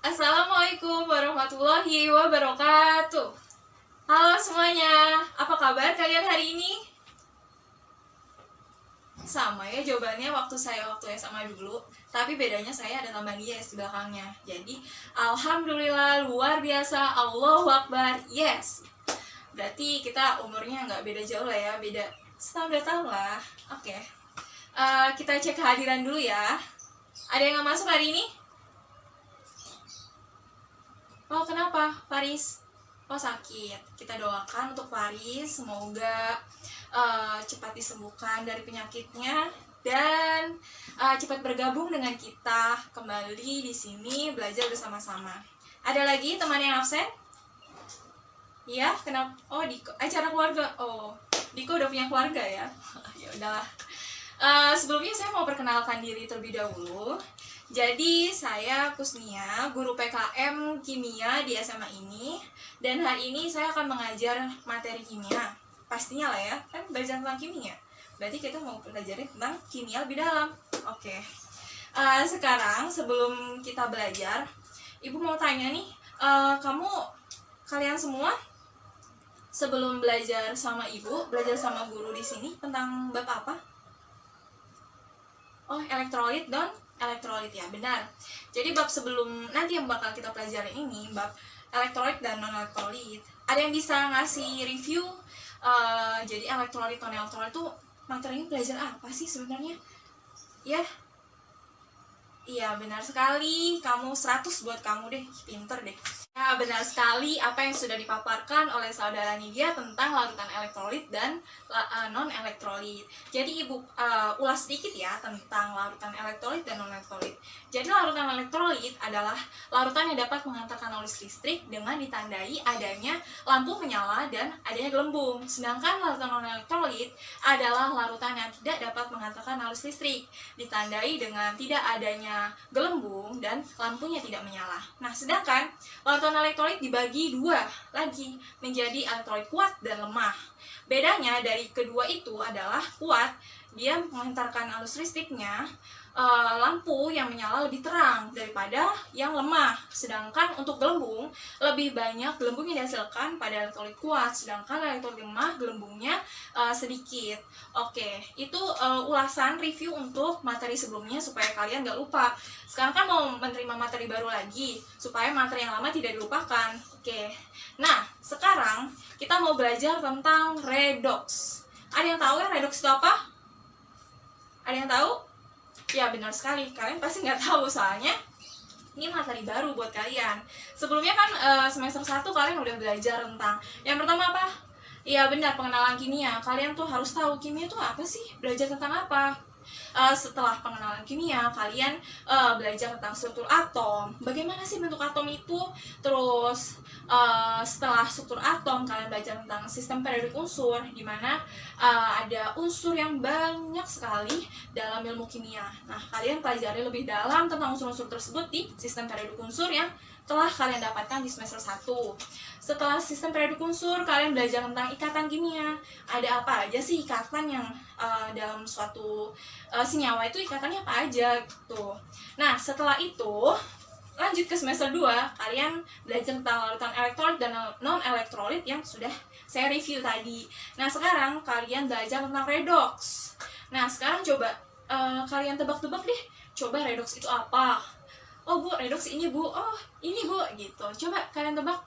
Assalamualaikum warahmatullahi wabarakatuh. Halo semuanya, apa kabar kalian hari ini? Sama ya jawabannya waktu SMA dulu, tapi bedanya saya ada tambahan yes di belakangnya. Jadi, alhamdulillah luar biasa, Allahu Akbar, yes. Berarti kita umurnya nggak beda jauh lah ya, beda setahun 2 tahun lah. Oke. Kita cek kehadiran dulu ya. Ada yang nggak masuk hari ini? Oh, kenapa? Faris? Oh, sakit. Kita doakan untuk Faris, semoga cepat disembuhkan dari penyakitnya dan cepat bergabung dengan kita kembali di sini belajar bersama-sama. Ada lagi teman yang absen? Iya, kenapa? Oh, Diko. Acara keluarga. Oh, Diko udah punya keluarga ya? Ya udahlah. Sebelumnya saya mau perkenalkan diri terlebih dahulu. Jadi saya Kusnia, guru PKM Kimia di SMA ini. Dan hari ini saya akan mengajar materi kimia. Pastinya lah ya, kan belajar tentang kimia. Berarti kita mau belajar tentang kimia lebih dalam. Oke. Sekarang sebelum kita belajar, Ibu mau tanya nih, kalian semua sebelum belajar sama Ibu, belajar sama guru di sini tentang bab apa? Oh, elektrolit dan elektrolit ya, benar. Jadi bab sebelum nanti yang bakal kita pelajari ini, bab elektrolit dan non elektrolit. Ada yang bisa ngasih review? Jadi elektrolit non elektrolit itu materinya belajar apa sih sebenarnya? Ya, iya benar sekali. Kamu 100 buat kamu deh, pinter deh. Ya, benar sekali apa yang sudah dipaparkan oleh saudara Nidia tentang larutan elektrolit dan non-elektrolit. Jadi Ibu ulas sedikit ya tentang larutan elektrolit dan non-elektrolit. Jadi larutan elektrolit adalah larutan yang dapat mengantarkan arus listrik dengan ditandai adanya lampu menyala dan adanya gelembung. Sedangkan larutan non-elektrolit adalah larutan yang tidak dapat mengantarkan arus listrik, ditandai dengan tidak adanya gelembung dan lampunya tidak menyala. Nah, sedangkan larutan elektrolit dibagi dua lagi menjadi elektrolit kuat dan lemah. Bedanya dari kedua itu adalah kuat, dia mengantarkan arus listriknya, lampu yang menyala lebih terang daripada yang lemah. Sedangkan untuk gelembung, lebih banyak gelembung yang dihasilkan pada elektrolit kuat, sedangkan elektrolit lemah gelembungnya sedikit. Oke, itu ulasan review untuk materi sebelumnya supaya kalian gak lupa. Sekarang kan mau menerima materi baru lagi supaya materi yang lama tidak dilupakan. Oke, nah sekarang kita mau belajar tentang redox. Ada yang tahu ya redox itu apa? Ada yang tahu? Ya benar sekali, kalian pasti nggak tahu soalnya ini materi baru buat kalian. Sebelumnya kan semester 1 kalian udah belajar tentang yang pertama apa? Iya benar, pengenalan kimia. Kalian tuh harus tahu kimia itu apa sih? Belajar tentang apa? Setelah pengenalan kimia, kalian belajar tentang struktur atom. Bagaimana sih bentuk atom itu? Terus setelah struktur atom, kalian belajar tentang sistem periodik unsur, di mana ada unsur yang banyak sekali dalam ilmu kimia. Nah, kalian pelajari lebih dalam tentang unsur-unsur tersebut di sistem periodik unsur yang telah kalian dapatkan di semester 1. Setelah sistem periodik unsur, kalian belajar tentang ikatan kimia. Ada apa aja sih ikatan yang dalam suatu senyawa itu ikatannya apa aja gitu. Nah, setelah itu lanjut ke semester 2, kalian belajar tentang larutan elektrolit dan non-elektrolit yang sudah saya review tadi. Nah, sekarang kalian belajar tentang redox. Nah, sekarang coba kalian tebak-tebak deh, coba redox itu apa? Oh Bu, redox ini Bu, oh ini Bu, gitu. Coba kalian tebak.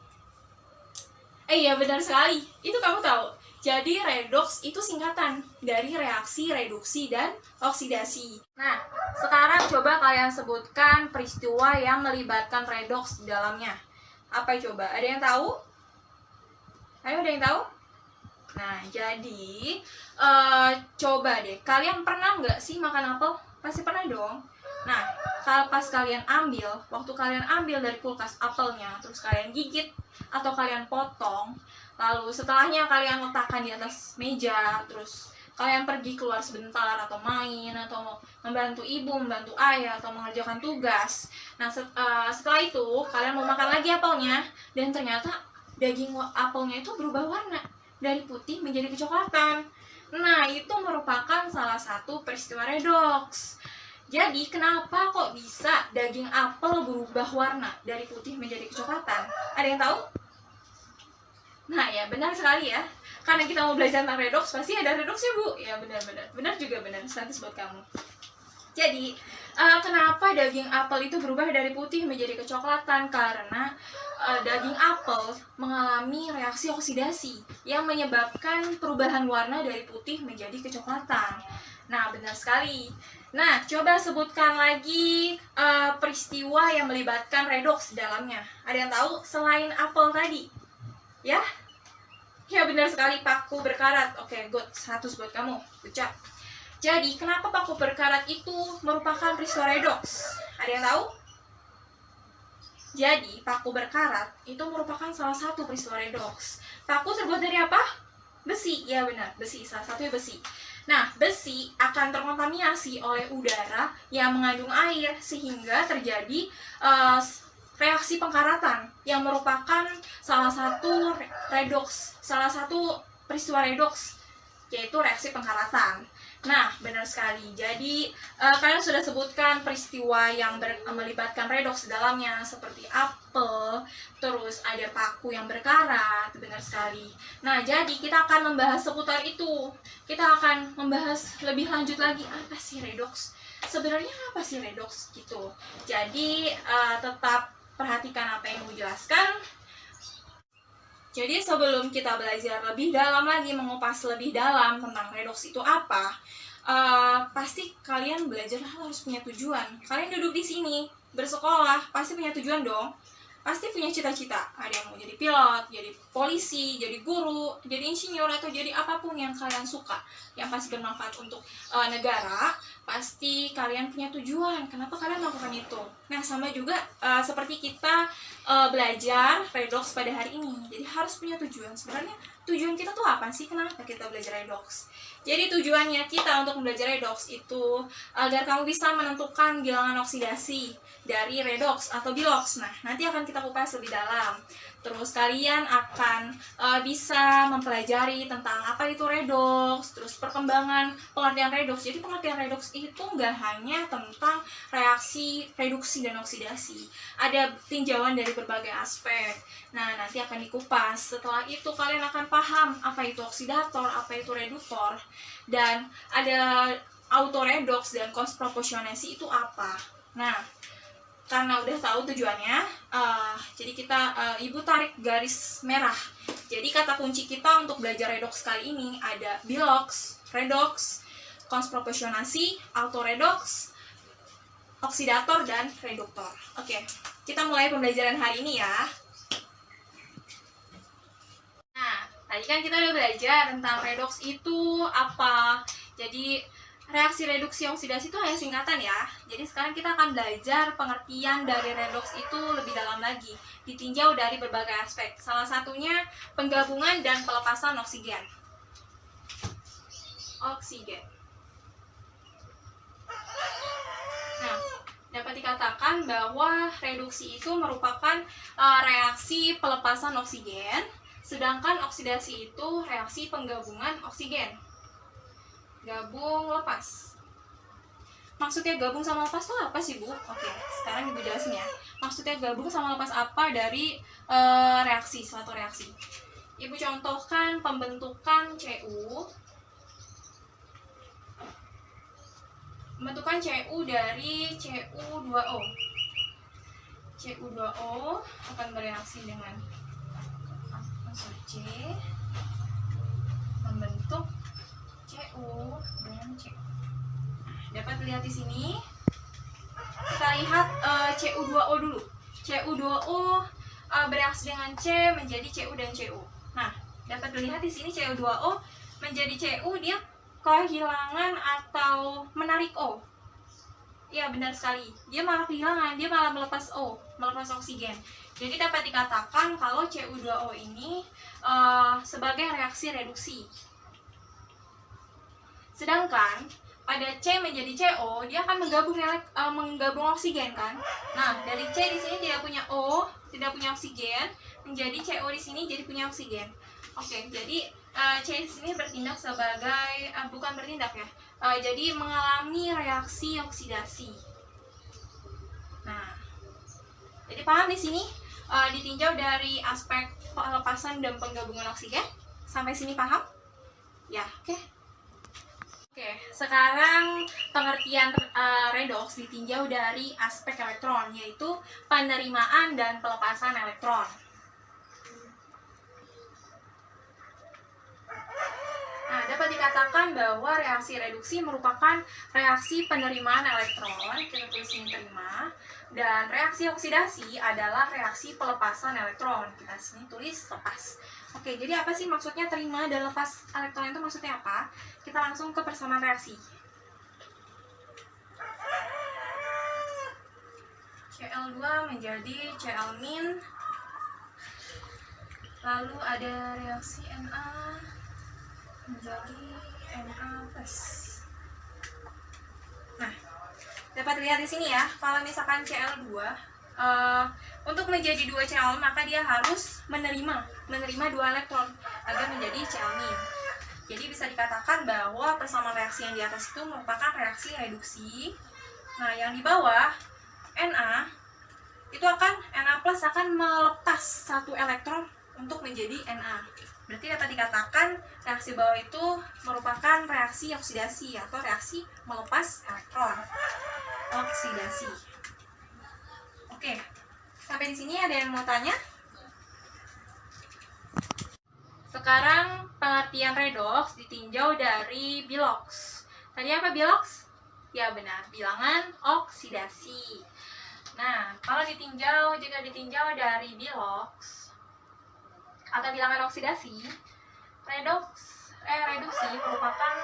Iya benar sekali, itu kamu tahu. Jadi redox itu singkatan dari reaksi reduksi dan oksidasi. Nah, sekarang coba kalian sebutkan peristiwa yang melibatkan redox di dalamnya. Apa coba? Ada yang tahu? Ayo, ada yang tahu? Nah, jadi coba deh, kalian pernah nggak sih makan apel? Pasti pernah dong. Nah, kalau pas kalian ambil, waktu kalian ambil dari kulkas apelnya, terus kalian gigit atau kalian potong, lalu setelahnya kalian letakkan di atas meja, terus kalian pergi keluar sebentar atau main atau membantu ibu, membantu ayah atau mengerjakan tugas. Nah, setelah itu kalian mau makan lagi apelnya dan ternyata daging apelnya itu berubah warna dari putih menjadi kecoklatan. Nah, itu merupakan salah satu peristiwa redox. Jadi kenapa kok bisa daging apel berubah warna dari putih menjadi kecoklatan? Ada yang tahu? Nah ya, benar sekali ya. Karena kita mau belajar tentang redox, pasti ada redox ya Bu? Ya benar-benar. Benar juga benar, 100 buat kamu. Jadi, kenapa daging apel itu berubah dari putih menjadi kecoklatan? Karena daging apel mengalami reaksi oksidasi yang menyebabkan perubahan warna dari putih menjadi kecoklatan. Nah, benar sekali. Nah, coba sebutkan lagi peristiwa yang melibatkan redox di dalamnya. Ada yang tahu selain apel tadi? Ya? Ya, benar sekali, paku berkarat. Oke, good. 100 buat kamu. Good job. Jadi, kenapa paku berkarat itu merupakan peristiwa redox? Ada yang tahu? Jadi, paku berkarat itu merupakan salah satu peristiwa redox. Paku terbuat dari apa? Besi. Ya, benar. Besi. Salah satunya besi. Nah, besi akan terkontaminasi oleh udara yang mengandung air sehingga terjadi reaksi pengkaratan yang merupakan salah satu redox, salah satu peristiwa redox, yaitu reaksi pengkaratan. Nah, benar sekali. Jadi, kalian sudah sebutkan peristiwa yang melibatkan redox dalamnya, seperti apel, terus ada paku yang berkarat, benar sekali. Nah, jadi kita akan membahas seputar itu. Kita akan membahas lebih lanjut lagi, apa sih redox? Sebenarnya apa sih redox gitu. Jadi, tetap perhatikan apa yang Ibu jelaskan. Jadi sebelum kita belajar lebih dalam lagi, mengupas lebih dalam tentang redox itu apa, pasti kalian belajar harus punya tujuan. Kalian duduk di sini, bersekolah, pasti punya tujuan dong. Pasti punya cita-cita. Ada yang mau jadi pilot, jadi polisi, jadi guru, jadi insinyur, atau jadi apapun yang kalian suka, yang pasti bermanfaat untuk negara. Pasti kalian punya tujuan. Kenapa kalian melakukan itu? Nah, sama juga seperti kita belajar redox pada hari ini. Jadi harus punya tujuan. Sebenarnya tujuan kita tuh apa sih? Kenapa kita belajar redox? Jadi tujuannya kita untuk belajar redox itu agar kamu bisa menentukan bilangan oksidasi dari redox atau bilox. Nah, nanti akan kita kupas lebih dalam. Terus kalian akan bisa mempelajari tentang apa itu redox, terus perkembangan pengertian redox. Jadi pengertian redox itu nggak hanya tentang reaksi reduksi dan oksidasi. Ada tinjauan dari berbagai aspek. Nah, nanti akan dikupas. Setelah itu kalian akan paham apa itu oksidator, apa itu reduktor, dan ada autoredox dan cost proportionasi itu apa. Nah, karena udah tahu tujuannya, jadi kita Ibu tarik garis merah. Jadi kata kunci kita untuk belajar redox kali ini ada bilox, redox, cost proportionasi, autoredox, oksidator, dan reduktor. Oke, kita mulai pembelajaran hari ini ya. Nah, tadi kan kita udah belajar tentang redox itu apa. Jadi reaksi reduksi oksidasi itu hanya singkatan ya. Jadi sekarang kita akan belajar pengertian dari redox itu lebih dalam lagi, ditinjau dari berbagai aspek. Salah satunya penggabungan dan pelepasan oksigen. Nah, dapat dikatakan bahwa reduksi itu merupakan reaksi pelepasan oksigen, sedangkan oksidasi itu reaksi penggabungan oksigen. Gabung lepas. Maksudnya gabung sama lepas itu apa sih, Bu? Oke, sekarang Ibu jelasin ya. Maksudnya gabung sama lepas apa dari reaksi, suatu reaksi. Ibu contohkan pembentukan Cu. Pembentukan Cu dari Cu2O. Cu2O akan bereaksi dengan unsur C, membentuk Cu dengan C. Dapat lihat di sini. Kita lihat Cu2O dulu. Cu2O bereaksi dengan C menjadi Cu dan Cu. Nah, dapat dilihat di sini Cu2O menjadi Cu, dia kehilangan atau menarik O. Ya, benar sekali. Dia malah kehilangan, dia malah melepas O, melepas oksigen. Jadi dapat dikatakan kalau Cu2O ini sebagai reaksi reduksi. Sedangkan pada C menjadi CO, dia akan menggabung oksigen kan. Nah, dari C di sini tidak punya O, tidak punya oksigen, menjadi CO di sini jadi punya oksigen. Oke, jadi C di sini bertindak sebagai bukan bertindak ya, jadi mengalami reaksi oksidasi. Nah, jadi paham di sini ditinjau dari aspek pelepasan dan penggabungan oksigen. Sampai sini paham? Ya, oke. Oke, sekarang pengertian redoks ditinjau dari aspek elektron, yaitu penerimaan dan pelepasan elektron. Nah, dapat dikatakan bahwa reaksi reduksi merupakan reaksi penerimaan elektron, kita tulis ini terima, dan reaksi oksidasi adalah reaksi pelepasan elektron, kita sini tulis lepas. Oke, jadi apa sih maksudnya terima dan lepas elektron itu maksudnya apa? Kita langsung ke persamaan reaksi. Cl2 menjadi Cl-, lalu ada reaksi Na menjadi Na+. Nah, dapat lihat di sini ya, kalau misalkan Cl2 untuk menjadi 2 Cl maka dia harus menerima 2 elektron agar menjadi Cl-. Jadi bisa dikatakan bahwa persamaan reaksi yang di atas itu merupakan reaksi reduksi. Nah, yang di bawah Na itu Na+ akan melepas 1 elektron untuk menjadi Na. Berarti dapat dikatakan reaksi bawah itu merupakan reaksi oksidasi atau reaksi melepas elektron. Oksidasi. Oke, sampai di sini ada yang mau tanya? Sekarang pengertian redoks ditinjau dari biloks. Tadi apa biloks? Ya benar, bilangan oksidasi. Nah, kalau jika ditinjau dari biloks atau bilangan oksidasi, reduksi merupakan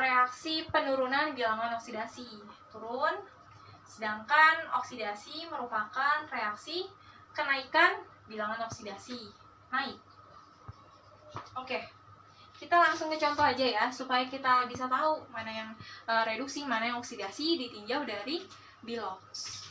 reaksi penurunan bilangan oksidasi, turun. Sedangkan oksidasi merupakan reaksi kenaikan bilangan oksidasi, naik. Oke, kita langsung ke contoh aja ya, supaya kita bisa tahu mana yang reduksi, mana yang oksidasi ditinjau dari biloks.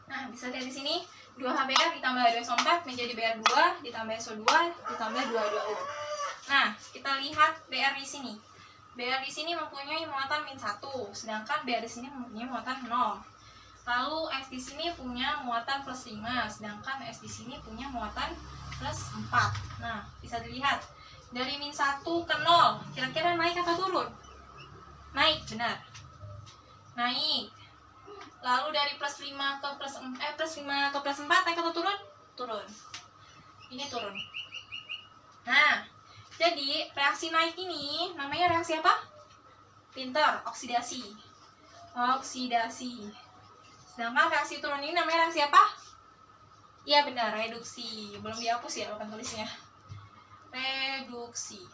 Nah, bisa lihat di sini 2HBr ditambah 2SO4 menjadi Br2 ditambah SO2 ditambah 2H2O. Nah, kita lihat Br di sini. Br di sini mempunyai muatan -1, sedangkan Br di sini mempunyai muatan 0. Lalu S di sini punya muatan +5, sedangkan S di sini punya muatan +4. Nah, bisa dilihat dari -1 ke 0, kira-kira naik atau turun? Naik, benar. Naik. Lalu dari +5 ke +5 ke +4 naik atau turun? Turun. Ini turun. Nah, jadi reaksi naik ini namanya reaksi apa? Pinter, oksidasi. Oksidasi. Sedangkan reaksi turun ini namanya reaksi apa? Iya benar, reduksi. Belum dihapus ya papan tulisnya. Reduksi.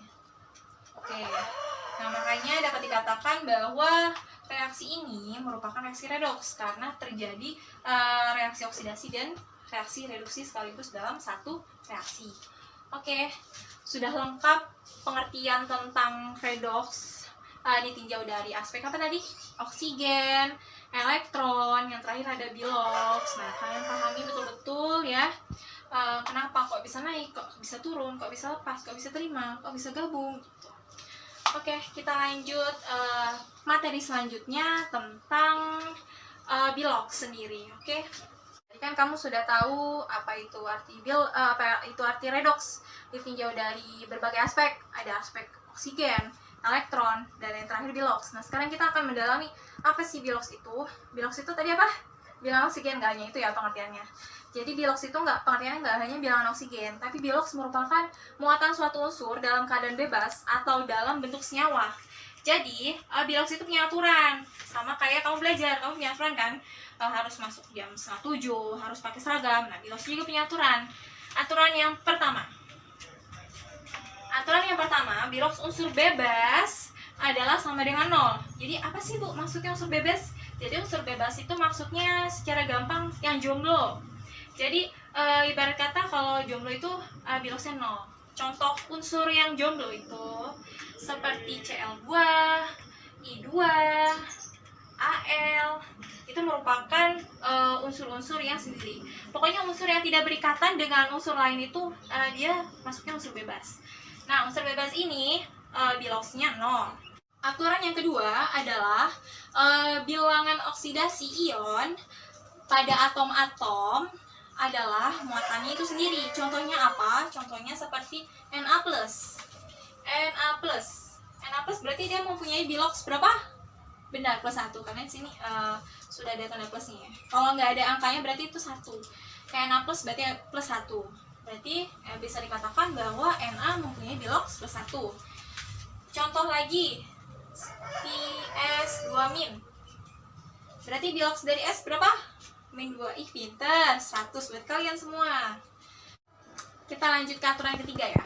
Oke. Nah, makanya dapat dikatakan bahwa reaksi ini merupakan reaksi redoks karena terjadi reaksi oksidasi dan reaksi reduksi sekaligus dalam satu reaksi. Oke, sudah lengkap pengertian tentang redoks. Ditinjau dari aspek apa tadi? Oksigen, elektron, yang terakhir ada biloks. Nah, kalian pahami betul-betul ya. Kenapa kok bisa naik, kok bisa turun, kok bisa lepas, kok bisa terima, kok bisa gabung gitu. Oke, kita lanjut materi selanjutnya tentang biloks sendiri. Oke, jadi kan kamu sudah tahu apa itu arti redoks, ditinjau dari berbagai aspek. Ada aspek oksigen, elektron, dan yang terakhir biloks. Nah, sekarang kita akan mendalami apa sih biloks itu. Biloks itu tadi apa? Bilangan oksigen, gak hanya itu ya pengertiannya. Jadi biloks itu pengertiannya nggak hanya bilangan oksigen, tapi biloks merupakan muatan suatu unsur dalam keadaan bebas atau dalam bentuk senyawa. Jadi biloks itu punya aturan, sama kayak kamu belajar, kamu punya aturan kan, harus masuk jam 6:30, harus pakai seragam. Nah, biloks juga punya aturan. Aturan yang pertama, biloks unsur bebas adalah sama dengan 0. Jadi apa sih Bu maksudnya unsur bebas? Jadi unsur bebas itu maksudnya secara gampang yang jomblo. Jadi ibarat kata kalau jomblo itu biloksnya 0. Contoh unsur yang jomblo itu seperti Cl2, I2, Al. Itu merupakan unsur-unsur yang sendiri. Pokoknya unsur yang tidak berikatan dengan unsur lain itu dia masuknya unsur bebas. Nah, unsur bebas ini biloxnya 0. Aturan yang kedua adalah bilangan oksidasi ion pada atom-atom adalah muatannya itu sendiri. Contohnya apa? Contohnya seperti Na+. Na+ berarti dia mempunyai bilox berapa? Benar, +1, karena di sini sudah ada tanda plusnya. Kalau nggak ada angkanya berarti itu 1. Kayak Na+ berarti +1. Berarti bisa dikatakan bahwa Na mempunyai bilox +1. Contoh lagi, S2-. Berarti bilox dari S berapa? -2. Ih, pinter. 100 buat kalian semua. Kita lanjut ke aturan ketiga ya.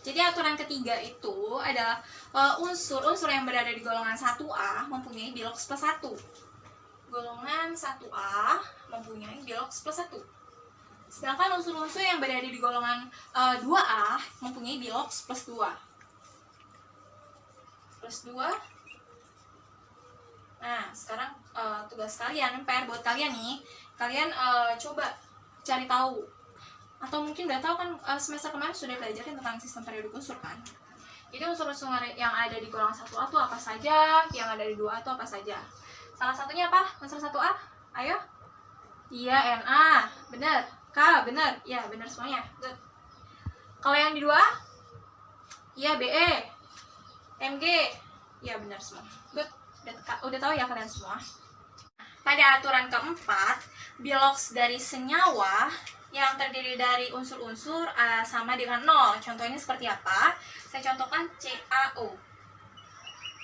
Jadi aturan ketiga itu adalah unsur-unsur yang berada di golongan 1A mempunyai bilox +1. Golongan 1A mempunyai bilox +1. Sedangkan unsur-unsur yang berada di golongan 2A mempunyai bilox +2. +2. Nah, sekarang tugas kalian, PR buat kalian nih, kalian coba cari tahu. Atau mungkin udah tahu kan, semester kemarin sudah pelajarin tentang sistem periodik unsur kan. Jadi unsur-unsur yang ada di golongan 1A itu apa saja, yang ada di 2A itu apa saja. Salah satunya apa? Unsur 1A? Ayo. Iya, Na. Benar. K, benar. Iya, benar semuanya. Good. Kalau yang di 2A? Iya, Be. Mg. Iya, benar semua. Good. Udah tahu ya kalian semua. Pada aturan keempat, bilox dari senyawa yang terdiri dari unsur-unsur sama dengan 0. Contohnya seperti apa? Saya contohkan CaO.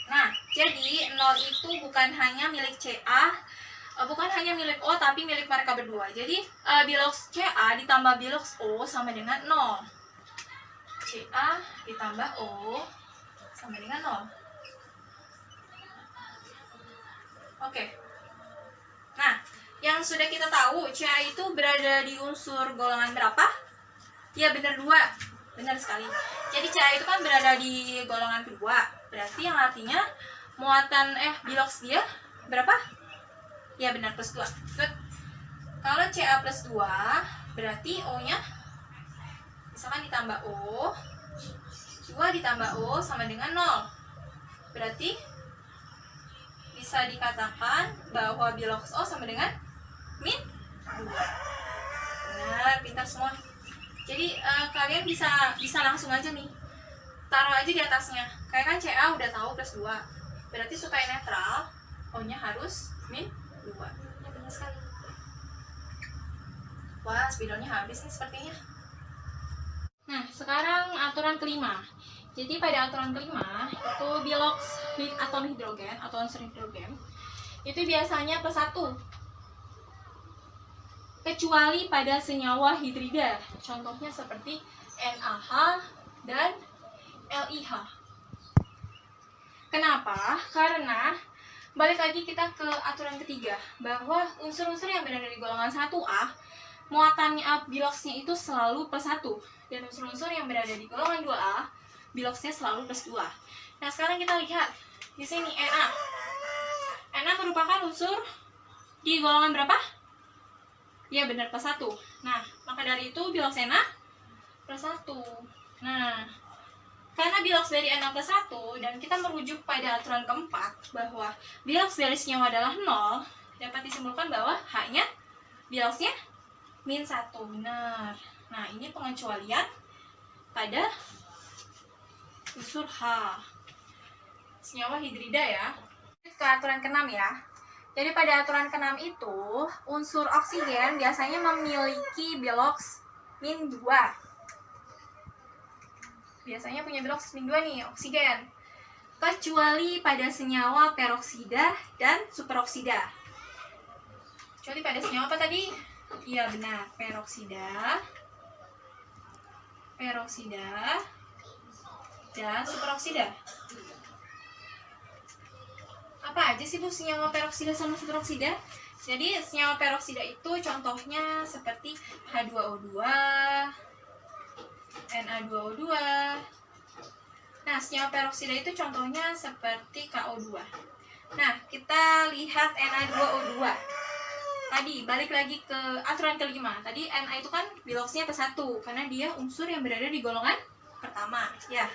Nah, jadi 0 itu bukan hanya milik Ca, bukan hanya milik O, tapi milik mereka berdua. Jadi bilox Ca ditambah bilox O sama dengan 0. Ca ditambah O sama dengan 0. Oke. Nah, yang sudah kita tahu, Ca itu berada di unsur golongan berapa? Ya, benar 2. Benar sekali. Jadi Ca itu kan berada di golongan kedua. Berarti yang artinya muatan bilox dia berapa? Ya, benar +2. Good. Kalau Ca +2, berarti O-nya misalkan ditambah O, 2 ditambah O sama dengan 0. Berarti bisa dikatakan bahwa bilox O sama dengan -2. Benar, pintar semua. Jadi kalian bisa langsung aja nih, taruh aja di atasnya. Kayak kan Ca udah tahu +2. Berarti supaya netral, O-nya harus -2. Ya, benar sekali. Wah, spidolnya habis nih sepertinya. Nah, sekarang aturan kelima. Jadi pada aturan kelima, itu bilox atom hidrogen atau unsur hidrogen itu biasanya +1. Kecuali pada senyawa hidrida. Contohnya seperti NaH dan LiH. Kenapa? Karena balik lagi kita ke aturan ketiga, bahwa unsur-unsur yang berada di golongan 1A muatannya biloxnya itu selalu +1, dan unsur-unsur yang berada di golongan 2A biloxnya selalu +2. Nah, sekarang kita lihat di sini Na. Na merupakan unsur di golongan berapa? Ya, benar +1. Nah, maka dari itu bilox Na +1. Nah, karena bilox dari Na +1 dan kita merujuk pada aturan keempat bahwa bilox dari senyawa adalah 0, dapat disimpulkan bahwa H-nya biloxnya -1. Benar. Nah, ini pengecualian pada unsur H, senyawa hidrida ya. Ke aturan ke-6 ya. Jadi pada aturan ke-6 itu unsur oksigen biasanya memiliki bilox -2. Biasanya punya bilox -2 nih oksigen. Kecuali pada senyawa peroksida dan superoksida. Kecuali pada senyawa apa tadi? Iya, benar, peroksida dan superoksida. Apa aja sih Bu senyawa peroksida sama superoksida? Jadi senyawa peroksida itu contohnya seperti H2O2, Na2O2. Nah, senyawa peroksida itu contohnya seperti KO2. Nah, kita lihat Na2O2. Tadi balik lagi ke aturan kelima. Tadi Na itu kan biloxnya +1 karena dia unsur yang berada di golongan pertama, ya.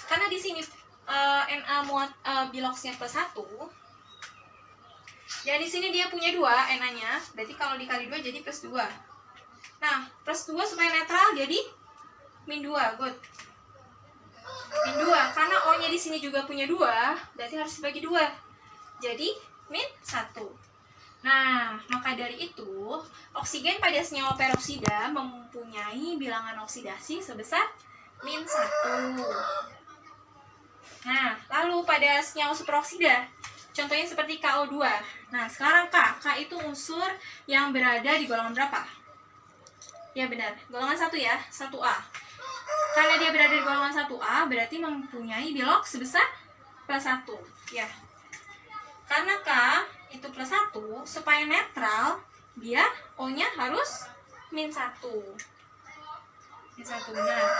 Karena di sini Na biloxnya +1. Ya di sini dia punya 2 Na-nya. Berarti kalau dikali 2 jadi +2. Nah, +2 supaya netral jadi -2. Good. -2 karena O-nya di sini juga punya 2, berarti harus dibagi 2. Jadi -1. Nah, maka dari itu, oksigen pada senyawa peroksida mempunyai bilangan oksidasi sebesar -1. Nah, lalu pada senyawa superoksida, contohnya seperti KO2. Nah, sekarang K itu unsur yang berada di golongan berapa? Ya benar, golongan 1 ya, 1A. Karena dia berada di golongan 1A, berarti mempunyai bilox sebesar +1. Ya. Karena K itu +1, supaya netral, dia O-nya harus -1. -1 benar.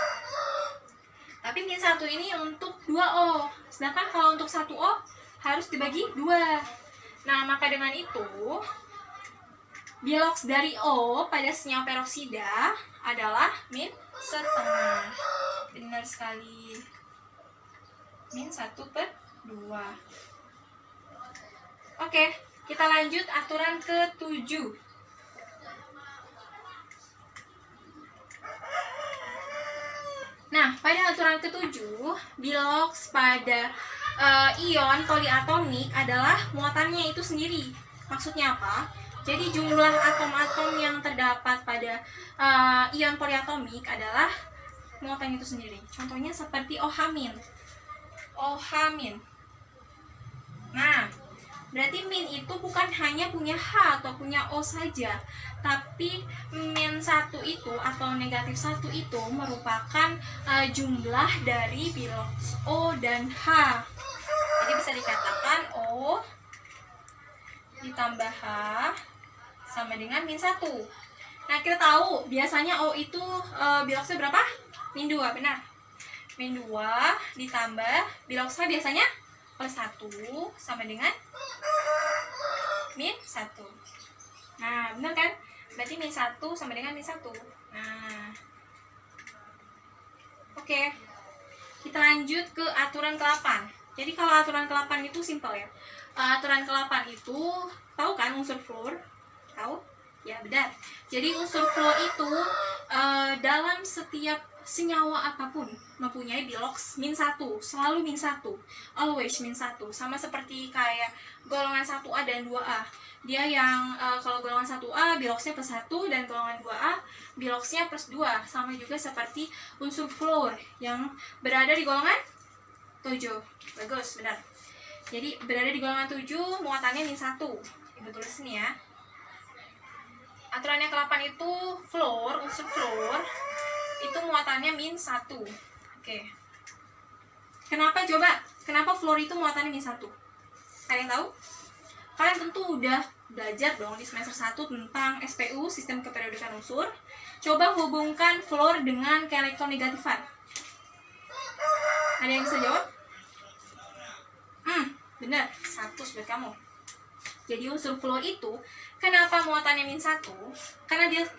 Tapi -1 ini untuk 2O. Sedangkan kalau untuk 1O harus dibagi 2. Nah, maka dengan itu bilox dari O pada senyawa peroksida adalah -1/2. Benar sekali. -1/2. Oke, kita lanjut aturan ke-7. Nah, pada aturan ke-7, bilox pada ion poliatomik adalah muatannya itu sendiri. Maksudnya apa? Jadi jumlah atom-atom yang terdapat pada ion poliatomik adalah muatannya itu sendiri. Contohnya seperti OH-. OH-. Nah, berarti min itu bukan hanya punya H atau punya O saja, tapi -1 itu atau -1 itu merupakan jumlah dari bilox O dan H. Jadi bisa dikatakan O ditambah H sama dengan -1. Nah, kita tahu biasanya O itu biloxnya berapa? -2, benar. -2 ditambah bilox H biasanya +1 sama dengan -1. Nah, benar kan? Berarti -1 sama dengan -1. Nah, oke. Kita lanjut ke aturan ke-8. Jadi kalau aturan ke-8 itu simpel ya. Aturan ke-8 itu, tahu kan unsur fluor? Tahu? Ya, benar. Jadi unsur fluor itu dalam setiap senyawa apapun mempunyai bilox -1, selalu -1, always -1, sama seperti kayak golongan 1A dan 2A. Dia yang kalau golongan 1A biloxnya +1 dan golongan 2A biloxnya +2, sama juga seperti unsur fluor yang berada di golongan 7. Bagus, benar. Jadi berada di golongan 7, muatannya -1. Ibu tulis sini ya. Aturan yang ke-8 itu fluor, unsur fluor itu muatannya -1. Oke. Kenapa coba? Kenapa fluor itu muatannya -1? Kalian tahu? Kalian tentu udah belajar dong di semester 1 tentang SPU, sistem keperiodikan unsur. Coba hubungkan fluor dengan keelektronegatifan. Ada yang bisa jawab? Benar, 100 buat kamu. Jadi unsur fluor itu kenapa muatannya -1?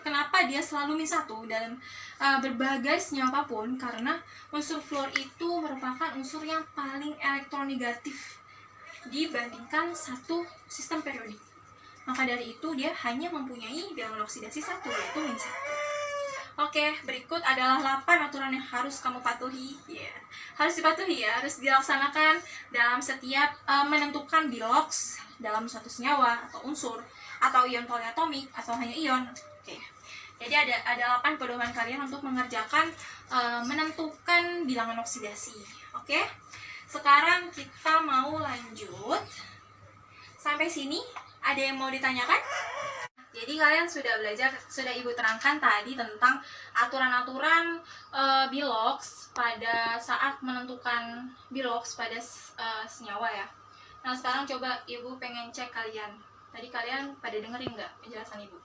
Kenapa dia selalu -1 dalam berbagai senyawa apapun? Karena unsur fluor itu merupakan unsur yang paling elektronegatif dibandingkan satu sistem periodik. Maka dari itu dia hanya mempunyai bilangan oksidasi 1, yaitu -1. Oke, berikut adalah 8 aturan yang harus kamu patuhi. Harus dipatuhi ya, harus dilaksanakan dalam setiap menentukan bilox dalam suatu senyawa atau unsur atau ion poliatomik atau hanya ion. Oke. Jadi ada 8 pedoman kalian untuk mengerjakan menentukan bilangan oksidasi. Oke. Sekarang kita mau lanjut. Sampai sini ada yang mau ditanyakan? Jadi kalian sudah belajar, sudah Ibu terangkan tadi tentang aturan-aturan bilox pada saat menentukan bilox pada senyawa ya. Nah, sekarang coba Ibu pengen cek kalian. Tadi kalian pada dengerin nggak penjelasan Ibu?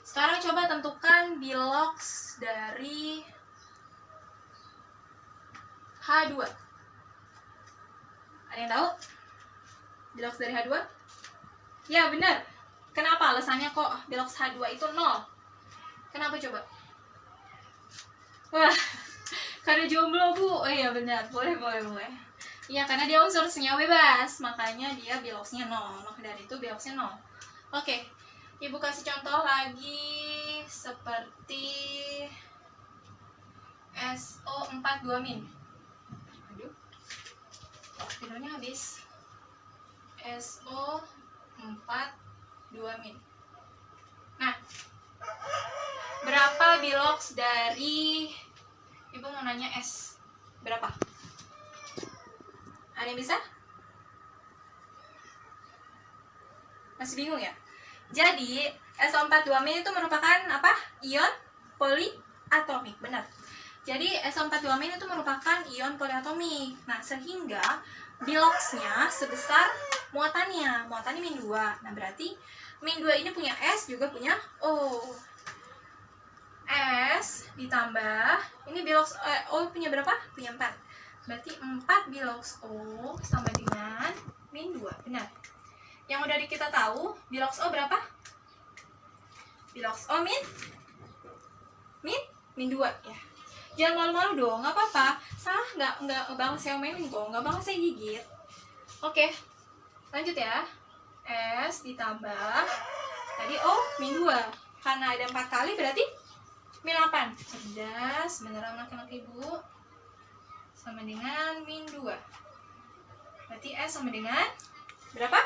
Sekarang coba tentukan bilox dari H2. Ada yang tahu? Bilox dari H2? Ya, benar. Kenapa alasannya kok bilox H2 itu 0? Kenapa coba? Wah, karena jomblo, Bu. Oh iya, benar. Boleh. Iya, karena dia unsur senyawa bebas, makanya dia biloxnya 0. Maka dari itu biloxnya 0. Oke, Ibu kasih contoh lagi seperti SO42-. Aduh, videonya habis. SO42-. Nah, berapa bilox dari, Ibu mau nanya S berapa? Ada yang bisa? Masih bingung ya? Jadi SO42- itu merupakan apa? Ion poliatomik, benar. Jadi SO42- itu merupakan ion poliatomik. Nah, sehingga biloxnya sebesar muatannya -2. Nah, berarti -2 ini punya S juga punya O. S ditambah ini bilox O punya berapa? Punya 4. Berarti 4 bilox O sama dengan -2. Benar. Yang udah kita tahu, bilox O berapa? Bilox O -2 ya. Jangan malu-malu dong, nggak apa-apa. Salah nggak bakal saya omelin kok, nggak bakal saya gigit. Oke, lanjut ya. S ditambah tadi O -2. Karena ada 4 kali berarti -8. Cerdas, beneran anak-anak Ibu. Sama dengan -2. Berarti S sama dengan berapa?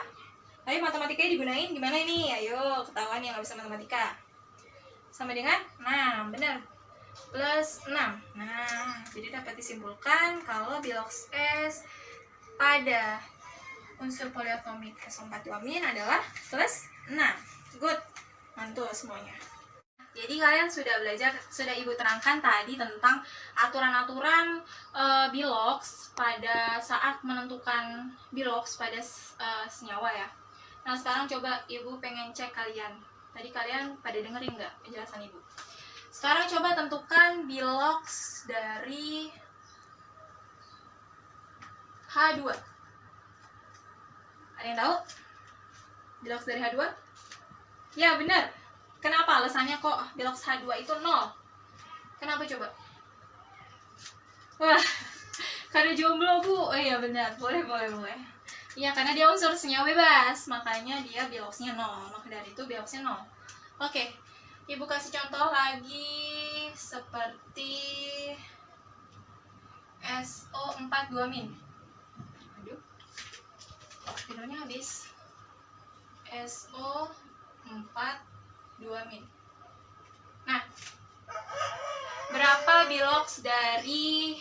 Ayo matematikanya digunain gimana ini? Ayo, ketahuan yang nggak bisa matematika. Sama dengan 6, benar. Plus 6. Nah, jadi dapat disimpulkan kalau bilox S pada unsur poliatomik SO42- adalah plus 6. Good. Mantul semuanya. Jadi kalian sudah belajar, sudah Ibu terangkan tadi tentang aturan-aturan bilox pada saat menentukan bilox pada senyawa ya. Nah, sekarang coba Ibu pengen cek kalian. Tadi kalian pada dengerin nggak penjelasan Ibu? Sekarang coba tentukan bilox dari H2. Ada yang tahu? Bilox dari H2? Ya, benar. Kenapa alasannya kok bilox H2 itu 0? Kenapa coba? Wah, karena jomblo, Bu. Oh iya, benar. Boleh. Iya, karena dia unsur senyawa bebas, makanya dia biloxnya 0. Maka dari itu biloxnya 0. Oke, Ibu kasih contoh lagi seperti SO42-. Aduh, videonya habis. SO42-. Nah, berapa bilox dari,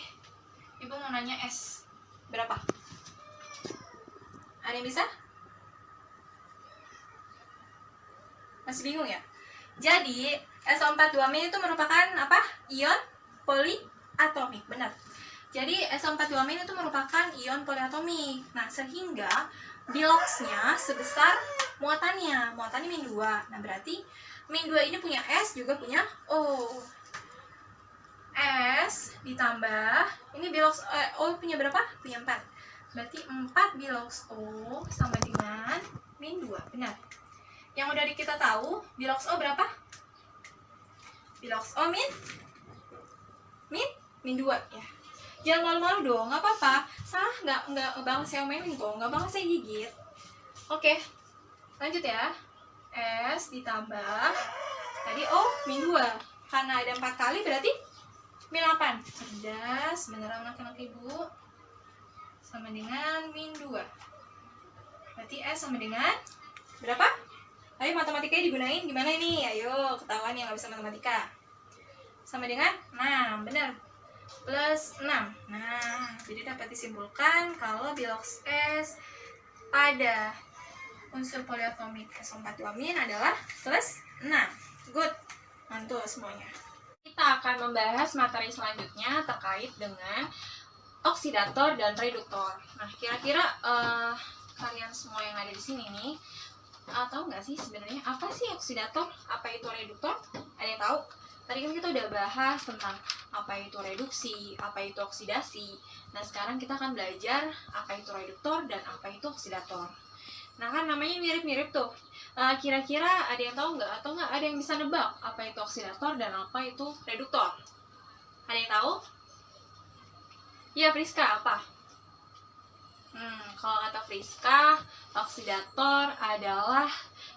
Ibu mau nanya S berapa? Ada yang bisa? Masih bingung ya? Jadi SO42- itu merupakan apa? Ion poliatomik, benar. Jadi SO42- itu merupakan ion poliatomik. Nah, sehingga biloxnya sebesar muatannya -2. Nah, berarti -2 ini punya S juga punya O. S ditambah ini bilox O punya berapa? Punya 4. Berarti 4 bilox O sama dengan -2. Benar. Yang udah kita tahu, bilox O berapa? Bilox O -2 ya. Jangan malu-malu dong, nggak apa-apa. Salah nggak bakal saya omelin kok, nggak bakal saya gigit. Oke, lanjut ya. S ditambah tadi O -2. Karena ada 4 kali berarti -8. Cerdas, beneran anak-anak Ibu. Sama dengan -2. Berarti S sama dengan berapa? Ayo matematikanya digunain gimana ini? Ayo, ketahuan yang nggak bisa matematika. Sama dengan 6, benar. Plus 6. Nah, jadi dapat disimpulkan kalau bilox S pada unsur poliatomik SO42- adalah plus 6. Good. Mantul semuanya. Kita akan membahas materi selanjutnya terkait dengan oksidator dan reduktor. Nah, kira-kira kalian semua yang ada di sini nih, tahu nggak sih sebenarnya apa sih oksidator? Apa itu reduktor? Ada yang tahu? Tadi kan kita udah bahas tentang apa itu reduksi, apa itu oksidasi. Nah, sekarang kita akan belajar apa itu reduktor dan apa itu oksidator. Nah kan namanya mirip-mirip tuh. Kira-kira ada yang tahu nggak? Atau nggak ada yang bisa nebak apa itu oksidator dan apa itu reduktor? Ada yang tahu? Ya, Friska, apa? Kalau kata Friska, oksidator adalah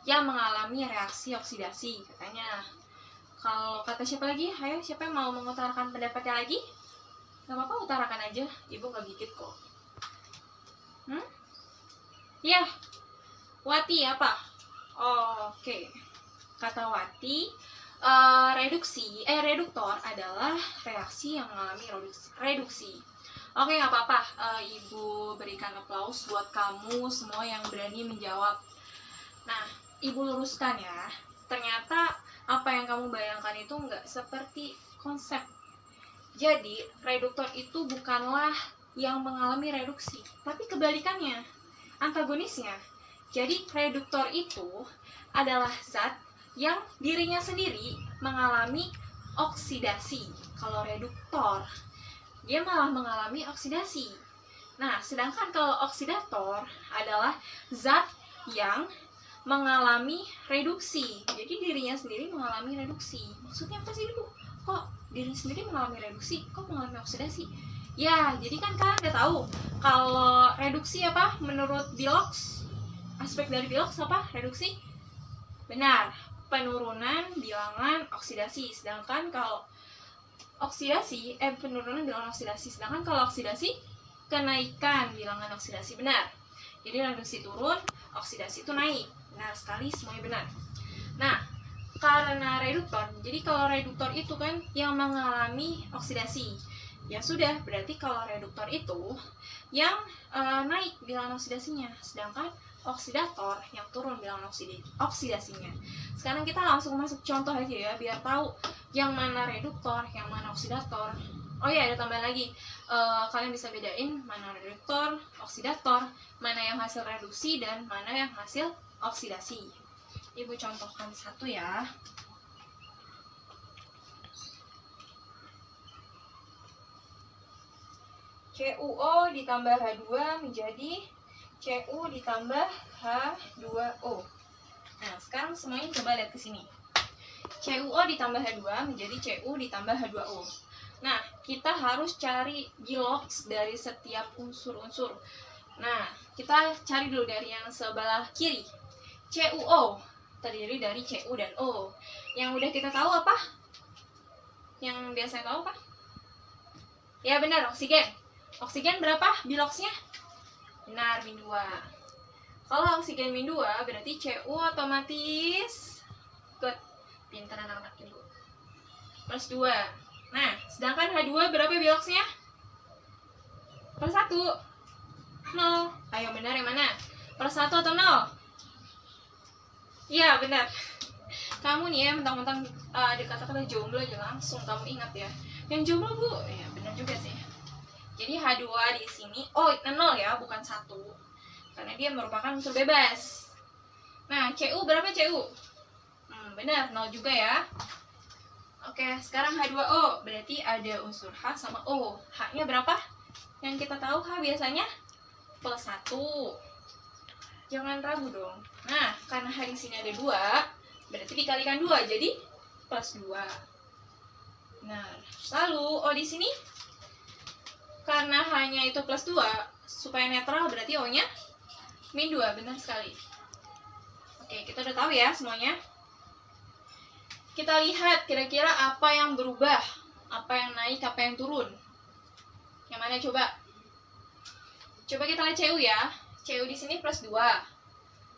yang mengalami reaksi oksidasi, katanya. Kalau kata siapa lagi? Ayo, siapa yang mau mengutarakan pendapatnya lagi? Gak apa-apa, utarakan aja. Ibu gak gigit kok. Ya, Wati apa? Oke. Kata Wati, reduktor adalah reaksi yang mengalami reduksi. Oke, nggak apa-apa. Ibu berikan aplaus buat kamu semua yang berani menjawab. Nah, Ibu luruskan ya. Ternyata apa yang kamu bayangkan itu nggak seperti konsep. Jadi, reduktor itu bukanlah yang mengalami reduksi, tapi kebalikannya, antagonisnya. Jadi, reduktor itu adalah zat yang dirinya sendiri mengalami oksidasi. Kalau reduktor, dia malah mengalami oksidasi. Nah, sedangkan kalau oksidator adalah zat yang mengalami reduksi. Jadi dirinya sendiri mengalami reduksi. Maksudnya apa sih, Bu? Kok diri sendiri mengalami reduksi? Kok mengalami oksidasi? Ya, jadi kan kalian udah tahu kalau reduksi apa? Menurut Bilox, aspek dari Bilox apa? Reduksi? Benar, penurunan bilangan oksidasi. Sedangkan kalau penurunan bilangan oksidasi. Sedangkan kalau oksidasi, kenaikan bilangan oksidasi. Benar. Jadi reduksi turun, oksidasi itu naik. Benar sekali, semuanya benar. Nah, karena reduktor, jadi kalau reduktor itu kan yang mengalami oksidasi. Ya sudah, berarti kalau reduktor itu yang naik bilangan oksidasinya. Sedangkan oksidator yang turun bilangan oksidasinya. Sekarang kita langsung masuk contoh aja ya, biar tahu yang mana reduktor, yang mana oksidator. Oh iya, ada tambahan lagi. Kalian bisa bedain mana reduktor, oksidator, mana yang hasil reduksi dan mana yang hasil oksidasi. Ibu contohkan satu ya. CuO ditambah H2 menjadi Cu ditambah H2O. Nah, sekarang semuanya coba lihat ke sini. CuO ditambah H2 menjadi Cu ditambah H2O. Nah, kita harus cari Bilox dari setiap unsur-unsur. Nah, kita cari dulu dari yang sebelah kiri. CuO terdiri dari Cu dan O. Yang udah kita tahu apa? Yang biasanya tahu apa? Ya benar, oksigen. Oksigen berapa Biloxnya? Benar, min 2. Kalau oksigen min 2 berarti Cu otomatis good. Pintar anak-anak ibu. Plus 2. Nah, sedangkan H2 berapa Biloxnya? Plus 1. 0. Ayo benar yang mana? Plus 1 atau 0? Iya, benar. Kamu nih ya, mentang-mentang ada kata-kata jomblo aja langsung kamu ingat ya. Yang jomblo, Bu? Ya, benar juga sih. Jadi H2 di sini, 0 ya, bukan 1. Karena dia merupakan unsur bebas. Nah, Cu berapa Cu? Benar, 0 juga ya. Oke, sekarang H2O. Berarti ada unsur H sama O. H-nya berapa? Yang kita tahu H biasanya plus 1. Jangan ragu dong. Nah, karena H di sini ada 2, berarti dikalikan 2, jadi plus 2. Nah, lalu O di sini, karena H-nya itu plus 2, supaya netral berarti O-nya min 2, benar sekali. Oke, kita udah tahu ya semuanya. Kita lihat kira-kira apa yang berubah, apa yang naik, apa yang turun. Yang mana coba? Coba kita lihat Cu ya. Cu di sini plus 2.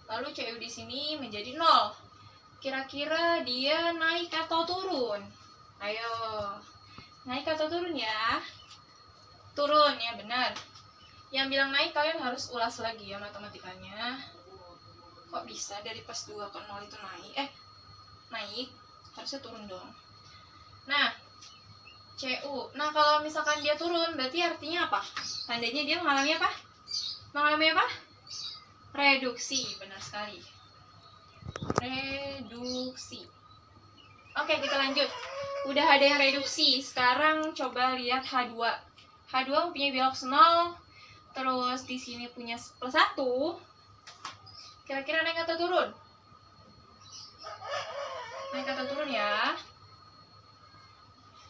Lalu Cu di sini menjadi 0. Kira-kira dia naik atau turun? Ayo. Naik atau turun ya? Turun ya, benar. Yang bilang naik kalian harus ulas lagi ya matematikanya. Kok bisa dari plus 2 ke 0 itu naik? Naik. Harusnya turun dong. Nah, Cu. Nah, kalau misalkan dia turun, berarti artinya apa? Tandanya dia mengalami apa? Mengalami apa? Reduksi, benar sekali. Reduksi. Oke, kita lanjut. Udah ada yang reduksi. Sekarang coba lihat H2. H2 punya Bilox 0. Terus di sini punya plus 1. Kira-kira naik atau turun? Naik atau turun ya?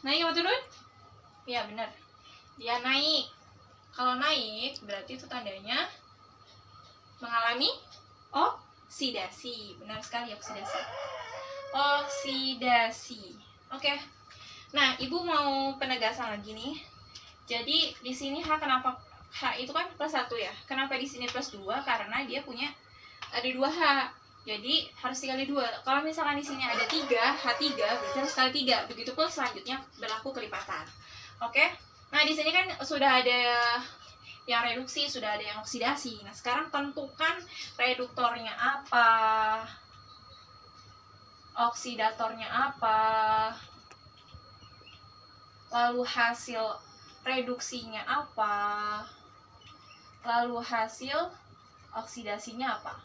Naik atau turun? Iya benar. Dia naik. Kalau naik berarti itu tandanya mengalami oksidasi. Benar sekali, oksidasi. Oksidasi. Oke. Nah, Ibu mau penegasan lagi nih. Jadi di sini kenapa H itu kan plus 1 ya? Kenapa di sini plus 2? Karena dia punya ada 2 H. Jadi harus dikali 2. Kalau misalkan di sini ada 3, H3 berarti harus kali 3. Begitupun selanjutnya berlaku kelipatan. Oke? Nah, di sini kan sudah ada yang reduksi, sudah ada yang oksidasi. Nah, sekarang tentukan reduktornya apa, oksidatornya apa, lalu hasil reduksinya apa, lalu hasil oksidasinya apa.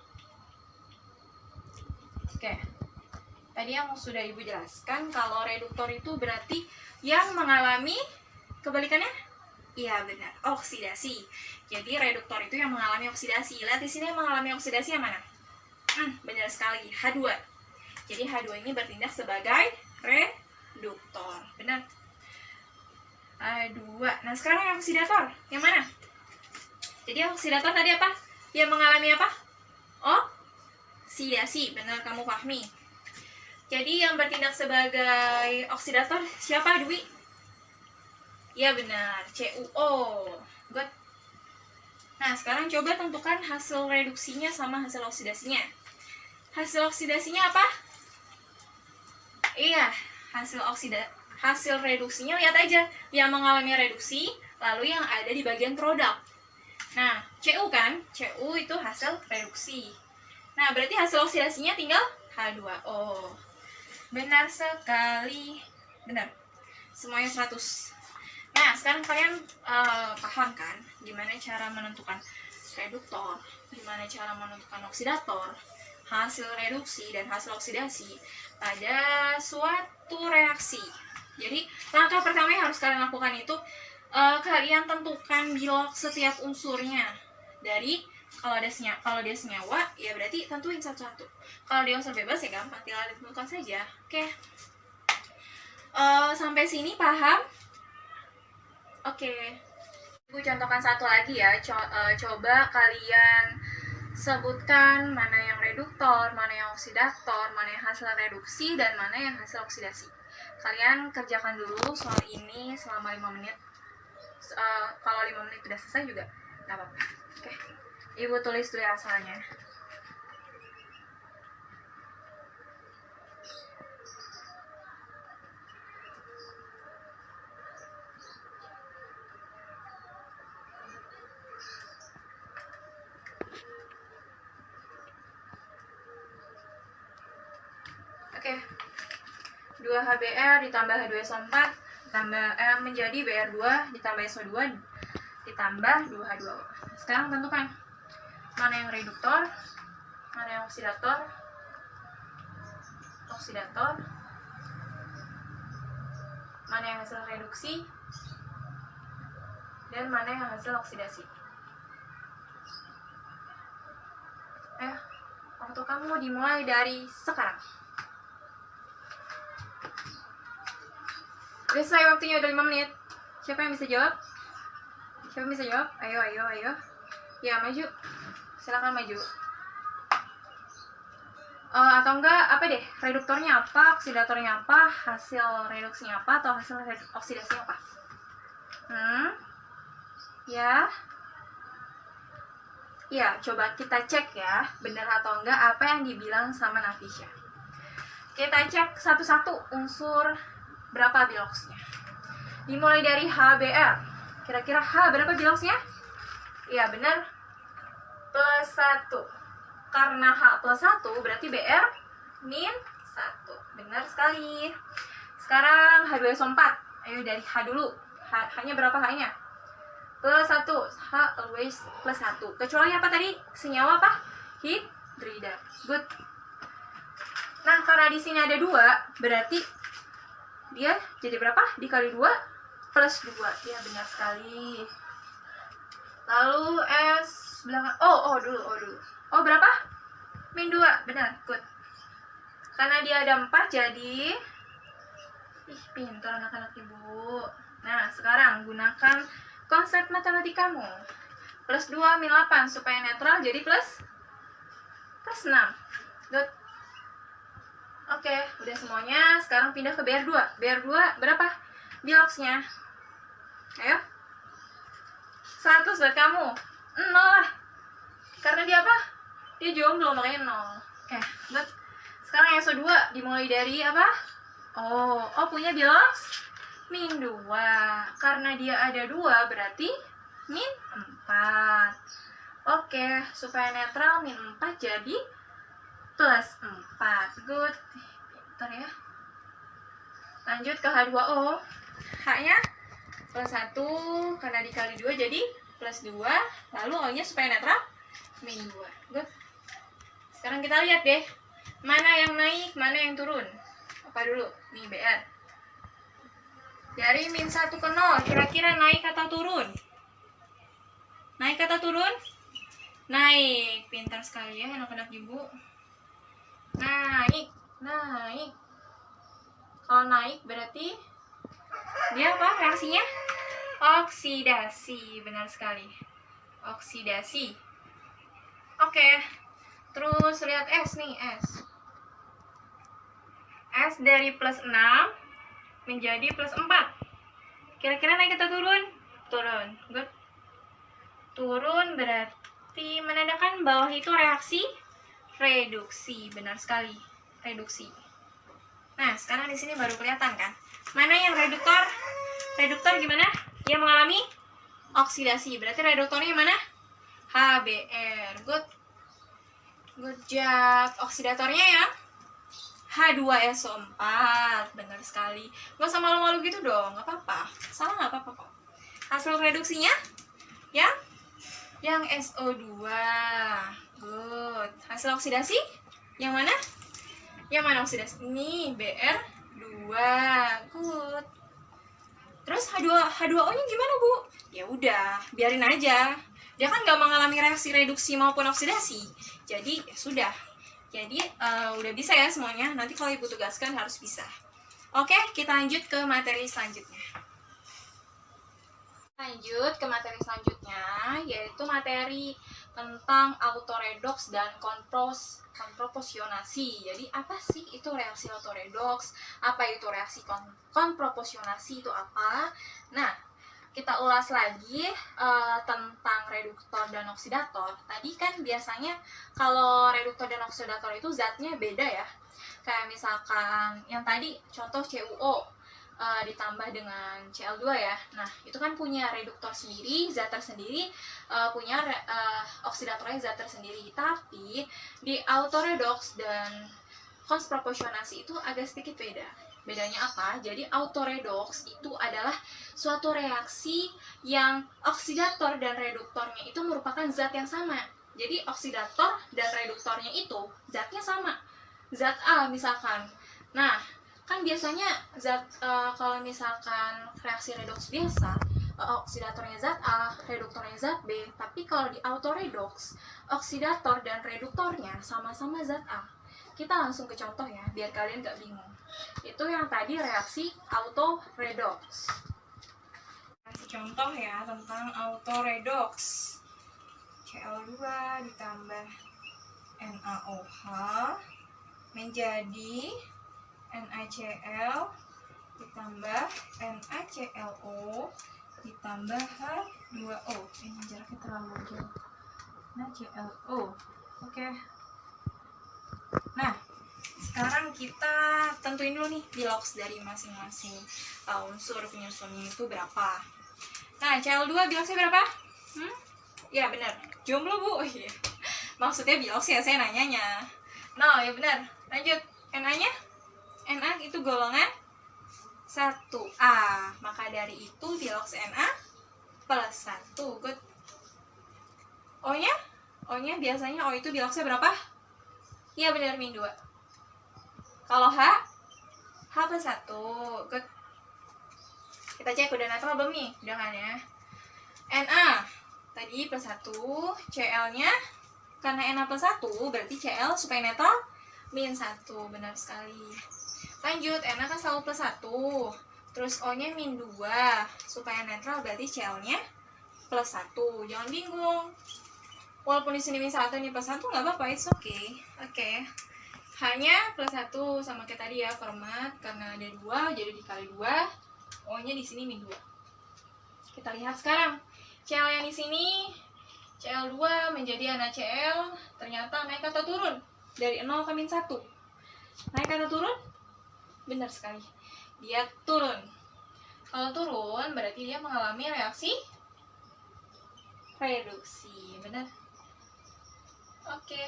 Oke, tadi yang sudah Ibu jelaskan, kalau reduktor itu berarti yang mengalami kebalikannya? Iya benar, oksidasi. Jadi reduktor itu yang mengalami oksidasi. Lihat di sini yang mengalami oksidasi yang mana? Benar sekali, H2. Jadi H2 ini bertindak sebagai reduktor. Benar. H2. Nah, sekarang yang oksidator, yang mana? Jadi oksidator tadi apa? Yang mengalami apa? Oksidasi. Benar, kamu pahami. Jadi yang bertindak sebagai oksidator siapa, Dwi? Ya benar, CuO. Good. Nah, sekarang coba tentukan hasil reduksinya sama hasil oksidasinya. Hasil oksidasinya apa? Iya, hasil reduksinya lihat aja, yang mengalami reduksi, lalu yang ada di bagian produk. Nah, Cu kan? Cu itu hasil reduksi. Nah, berarti hasil oksidasinya tinggal H2O. Benar sekali. Benar. Semuanya 100. Nah, sekarang kalian paham kan gimana cara menentukan reduktor, gimana cara menentukan oksidator, hasil reduksi dan hasil oksidasi pada suatu reaksi. Jadi, langkah pertama yang harus kalian lakukan itu kalian tentukan bilog setiap unsurnya. Dari kalau dia senyawa, ya berarti tentuin satu-satu. Kalau dia unsur bebas ya gampang, tinggal ditentukan saja. Oke. Sampai sini paham? Oke. Ibu contohkan satu lagi ya. Coba kalian sebutkan mana yang reduktor, mana yang oksidator, mana yang hasil reduksi, dan mana yang hasil oksidasi. Kalian kerjakan dulu soal ini selama 5 menit. Kalau 5 menit sudah selesai juga nggak apa-apa. Oke. Ibu tulis dulu asalnya. Oke. 2HBr ditambah H2SO4 menjadi Br2 ditambah SO2 ditambah 2H2O. Sekarang tentukan mana yang reduktor, mana yang oksidator, mana yang hasil reduksi, dan mana yang hasil oksidasi. Waktu kamu dimulai dari sekarang. Selesai waktunya, udah 5 menit. Siapa yang bisa jawab? Ayo. Ya, maju. Silakan maju. Atau enggak, apa deh? Reduktornya apa? Oksidatornya apa? Hasil reduksinya apa? Atau hasil oksidasinya apa? Ya. Ya, coba kita cek ya. Benar atau enggak apa yang dibilang sama Nafisya. Kita cek satu-satu unsur berapa biloxnya. Dimulai dari HBr. Kira-kira H berapa biloxnya? Iya benar, plus 1. Karena H plus 1 berarti Br min 1. Benar sekali. Sekarang H2SO4. Ayo dari H dulu. H-nya berapa H-nya? Plus 1. H always plus 1. Kecuali apa tadi? Senyawa apa? Hidrida. Good. Nah, karena di sini ada 2, berarti dia jadi berapa? Dikali 2 plus 2. Ya, benar sekali. Lalu S belakang. Oh dulu. Oh, berapa? min 2, benar, good. Karena dia ada 4 jadi, ih pintar anak-anak ibu. Nah sekarang gunakan konsep matematikamu. Plus 2 min 8 supaya netral jadi plus 6. Good. Oke, udah semuanya. Sekarang pindah ke BR2. BR2 berapa biloxnya? Ayo. 100 buat kamu. 0 lah. Karena dia apa? Dia jomblo makanya 0. Oke, good. Sekarang yang SO2 dimulai dari apa? Oh punya bilox min 2. Karena dia ada 2 berarti min 4. Oke, supaya netral min 4 jadi plus 4. Good. Bentar ya. Lanjut ke H2O. H-nya plus 1 karena dikali 2 jadi plus 2. Lalu O-nya supaya netral min 2. Good. Sekarang kita lihat deh. Mana yang naik, mana yang turun. Apa dulu? Nih BR. Dari min 1 ke 0, kira-kira naik atau turun? Naik atau turun? Naik. Pintar sekali ya anak-anak ibu. Naik. Kalau naik berarti dia apa reaksinya? Oksidasi. Benar sekali. Oksidasi. Oke. Terus lihat S nih, S. S dari plus 6 menjadi plus 4. Kira-kira naik atau turun? Turun. Good. Turun berarti menandakan bawah itu reaksi reduksi. Benar sekali. Reduksi. Nah, sekarang di sini baru kelihatan kan? Mana yang reduktor? Reduktor gimana? Dia mengalami oksidasi. Berarti reduktornya mana? HBr. Good. Good job. Oksidatornya ya H2SO4. Benar sekali. Gak usah malu-malu gitu dong. Gak apa-apa. Salah gak apa-apa kok. Hasil reduksinya yang SO2. Good. Hasil oksidasi yang mana? Yang mana oksidasi? Ini Br2. Good. Terus H2O-nya gimana, Bu? Ya udah, biarin aja. Dia kan nggak mengalami reaksi reduksi maupun oksidasi. Jadi ya sudah. Jadi udah bisa ya semuanya. Nanti kalau Ibu tugaskan harus bisa. Oke, kita lanjut ke materi selanjutnya. Lanjut ke materi selanjutnya, yaitu materi tentang autoredox dan konproporsionasi. Jadi apa sih itu reaksi autoredox? Apa itu reaksi konproporsionasi itu apa? Nah, kita ulas lagi tentang reduktor dan oksidator. Tadi kan biasanya kalau reduktor dan oksidator itu zatnya beda ya. Kayak misalkan yang tadi contoh CuO ditambah dengan Cl2 ya. Nah, itu kan punya reduktor sendiri, zat tersendiri, punya oksidatornya zat tersendiri. Tapi di autoredox dan konproporsionasi itu agak sedikit beda. Bedanya apa? Jadi autoredox itu adalah suatu reaksi yang oksidator dan reduktornya itu merupakan zat yang sama. Jadi oksidator dan reduktornya itu zatnya sama. Zat A misalkan. Nah, kan biasanya zat kalau misalkan reaksi redoks biasa oksidatornya zat A, reduktornya zat B. Tapi kalau di autoredox, oksidator dan reduktornya sama-sama zat A. Kita langsung ke contoh ya, biar kalian gak bingung. Itu yang tadi reaksi autoredox. Kasih contoh ya tentang autoredox. Cl2 ditambah NaOH menjadi NaCl ditambah NaClO ditambah H2O. Ini jaraknya terlalu jauh. NaClO. Oke. Nah, sekarang kita tentuin dulu nih bilox dari masing-masing unsur penyusunnya itu berapa. Nah, Cl2 biloxnya berapa? Ya benar. Jomblo, Bu. Oh, iya. Maksudnya bilox ya, saya nanyanya. No, ya benar. Lanjut. Na-nya? Na itu golongan 1A. Maka dari itu bilox Na plus 1. Good. O-nya? O-nya biasanya O itu biloxnya berapa? Iya benar, min 2. Kalau H plus 1. Good. Kita cek udah netral belum nih? Udah kan ya? Na tadi plus 1. Cl-nya Karena Na plus 1 berarti Cl supaya netral min 1. Benar sekali. Lanjut, Na kan selalu plus 1. Terus O-nya min 2. Supaya netral berarti Cl-nya plus 1. Jangan bingung. Walaupun di sini min 1 ini plus 1 nggak apa-apa, it's okay. Oke. Hanya plus 1 sama kayak tadi ya, format karena ada 2 jadi dikali 2. O-nya di sini min 2. Kita lihat sekarang. Cl yang di sini Cl2 menjadi NaCl, ternyata naik atau turun? Dari 0 ke min 1. Naik atau turun? Benar sekali. Dia turun. Kalau turun berarti dia mengalami reaksi reduksi. Benar? Oke.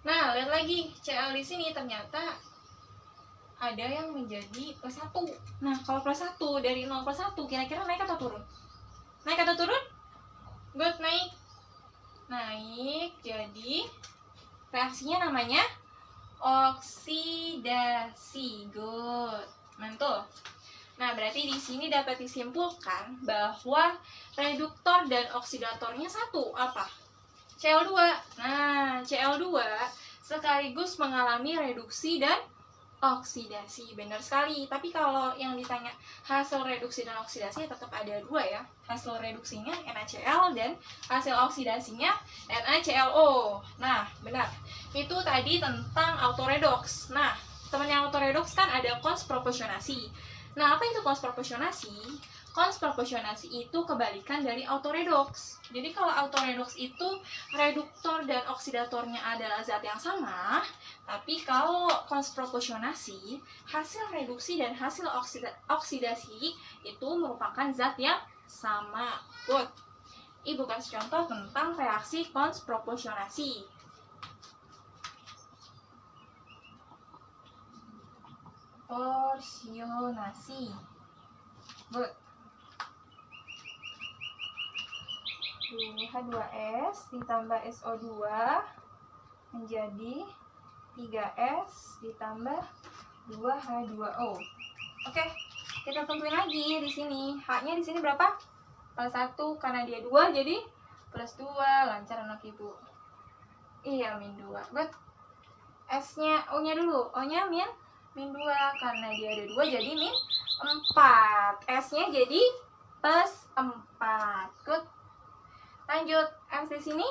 Nah, lihat lagi. Cl di sini ternyata ada yang menjadi plus 1. Nah, kalau plus 1 dari 0 plus 1 kira-kira naik atau turun? Naik atau turun? Good, naik. Naik, jadi reaksinya namanya oksidasi. Good. Mantul. Nah, berarti di sini dapat disimpulkan bahwa reduktor dan oksidatornya satu. Apa? Cl2. Nah, Cl2 sekaligus mengalami reduksi dan oksidasi. Benar sekali. Tapi kalau yang ditanya hasil reduksi dan oksidasi tetap ada dua ya. Hasil reduksinya NaCl dan hasil oksidasinya NaClO. Nah, benar. Itu tadi tentang autoredox. Nah, temannya autoredox kan ada cons proporsionasi. Nah, apa itu cons proporsionasi? Cons proporsionasi itu kebalikan dari autoredox. Jadi kalau autoredox itu reduktor dan oksidatornya adalah zat yang sama, tapi kalau cons proporsionasi, hasil reduksi dan hasil oksidasi itu merupakan zat yang sama. Good. Ibu kasih contoh tentang reaksi cons proporsionasi. Porsionasi. Good. H2S ditambah SO2 menjadi 3S ditambah 2H2O. Oke, kita tentuin lagi di sini. H-nya di sini berapa? Plus 1 karena dia 2 jadi plus 2. Lancar anak ibu. Iya, min 2. Good. S-nya, O-nya dulu. O-nya min 2 karena dia ada 2 jadi min 4. S-nya jadi plus 4. Good. Lanjut, M di sini.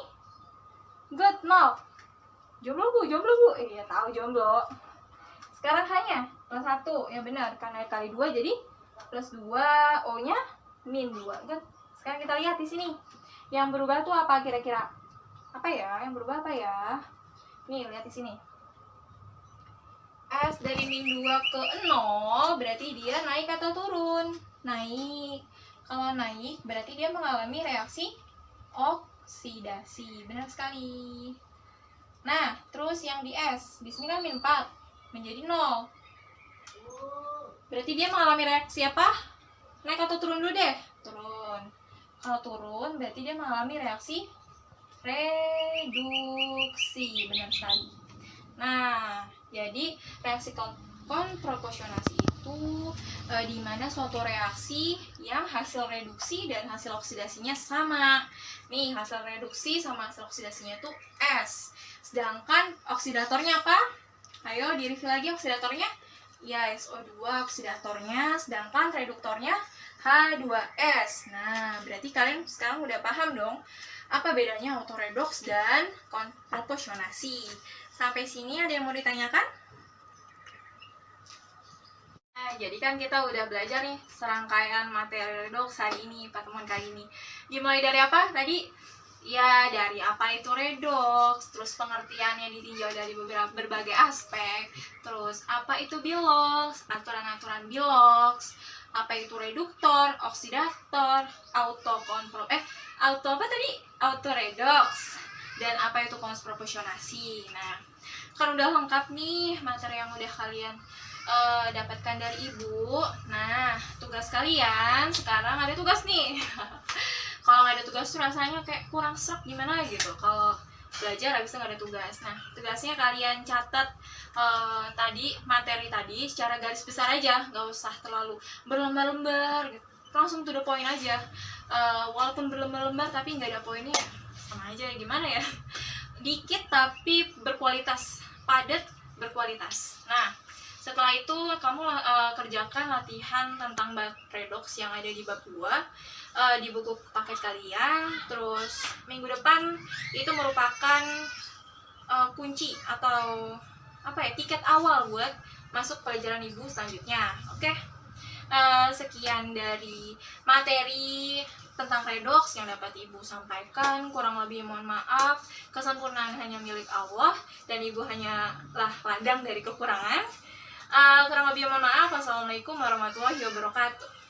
Good, 0. Jomblo bu. Iya, tahu jomblo. Sekarang hanya plus 1. Ya benar, karena kali 2 jadi plus 2. O-nya min 2. Good. Sekarang kita lihat di sini. Yang berubah tuh apa kira-kira? Apa ya? Yang berubah apa ya? Nih, lihat di sini. S dari min 2 ke 0 berarti dia naik atau turun? Naik. Kalau naik berarti dia mengalami reaksi oksidasi. Benar sekali. Nah, terus yang di S, di sini kan min 4 menjadi 0. Berarti dia mengalami reaksi apa? Naik atau turun dulu deh? Turun. Kalau turun berarti dia mengalami reaksi reduksi. Benar sekali. Nah, jadi reaksi konproporsionasi itu di mana suatu reaksi yang hasil reduksi dan hasil oksidasinya sama. Nih, hasil reduksi sama hasil oksidasinya itu S. Sedangkan oksidatornya apa? Ayo di-review lagi oksidatornya. Ya, SO2 oksidatornya, sedangkan reduktornya H2S. Nah, berarti kalian sekarang udah paham dong apa bedanya autoredox dan proporsionasi. Sampai sini ada yang mau ditanyakan? Nah, jadi kan kita udah belajar nih serangkaian materi redox hari ini, pertemuan kali ini. Dimulai dari apa tadi? Ya, dari apa itu redox, terus pengertiannya ditinjau dari berbagai aspek, terus apa itu bilox, aturan-aturan bilox, apa itu reduktor, oksidator, autoredox, dan apa itu cons proporsionasi. Nah, kan udah lengkap nih materi yang udah kalian dapatkan dari ibu. Nah, tugas kalian sekarang ada tugas nih. Kalau nggak ada tugas tuh rasanya kayak kurang serap gimana gitu. Kalau belajar habis itu nggak ada tugas. Nah, tugasnya kalian catat materi tadi secara garis besar aja, nggak usah terlalu berlembar-lembar gitu. Langsung to the point aja. Walaupun berlembar-lembar tapi nggak ada poinnya, sama aja gimana ya, dikit tapi berkualitas, padat berkualitas. Nah, setelah itu kamu kerjakan latihan tentang bab redox yang ada di bab 2 di buku paket kalian. Terus minggu depan itu merupakan kunci atau apa ya, tiket awal buat masuk pelajaran ibu selanjutnya. Oke. Sekian dari materi tentang redox yang dapat ibu sampaikan. Kurang lebih mohon maaf, kesempurnaan hanya milik Allah dan ibu hanyalah ladang dari kekurangan. Kurang lebih mohon maaf. Wassalamualaikum warahmatullahi wabarakatuh.